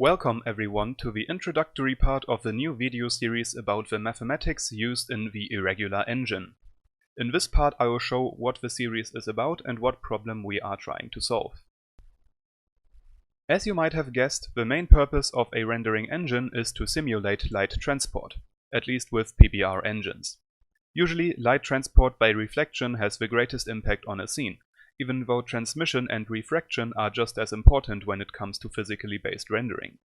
Welcome everyone to the introductory part of the new video series about the mathematics used in the Irregular engine. In this part I will show what the series is about and what problem we are trying to solve. As you might have guessed, the main purpose of a rendering engine is to simulate light transport, at least with PBR engines. Usually light transport by reflection has the greatest impact on a scene, even though transmission and refraction are just as important when it comes to physically based rendering.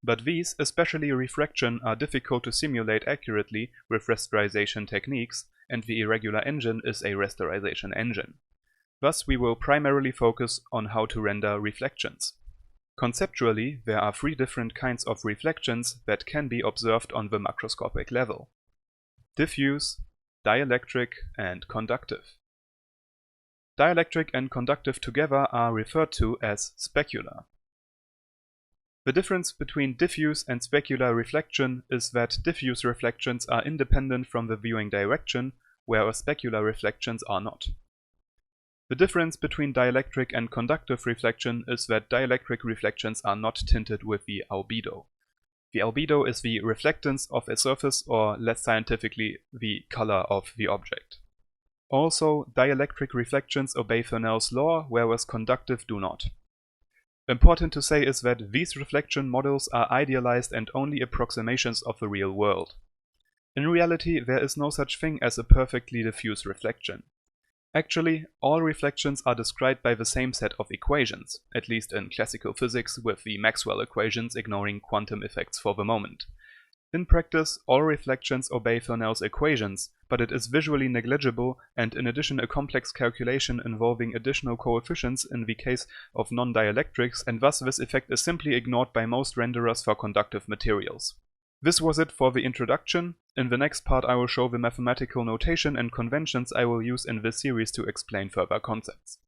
But these, especially refraction, are difficult to simulate accurately with rasterization techniques, and the Irregular engine is a rasterization engine. Thus we will primarily focus on how to render reflections. Conceptually, there are three different kinds of reflections that can be observed on the macroscopic level: diffuse, dielectric, and conductive. Dielectric and conductive together are referred to as specular. The difference between diffuse and specular reflection is that diffuse reflections are independent from the viewing direction, whereas specular reflections are not. The difference between dielectric and conductive reflection is that dielectric reflections are not tinted with the albedo. The albedo is the reflectance of a surface, or less scientifically, the color of the object. Also, dielectric reflections obey Fresnel's law, whereas conductive do not. Important to say is that these reflection models are idealized and only approximations of the real world. In reality, there is no such thing as a perfectly diffuse reflection. Actually, all reflections are described by the same set of equations, at least in classical physics with the Maxwell equations ignoring quantum effects for the moment. In practice, all reflections obey Fresnel's equations, but it is visually negligible and in addition a complex calculation involving additional coefficients in the case of non-dielectrics, and thus this effect is simply ignored by most renderers for conductive materials. This was it for the introduction. In the next part I will show the mathematical notation and conventions I will use in this series to explain further concepts.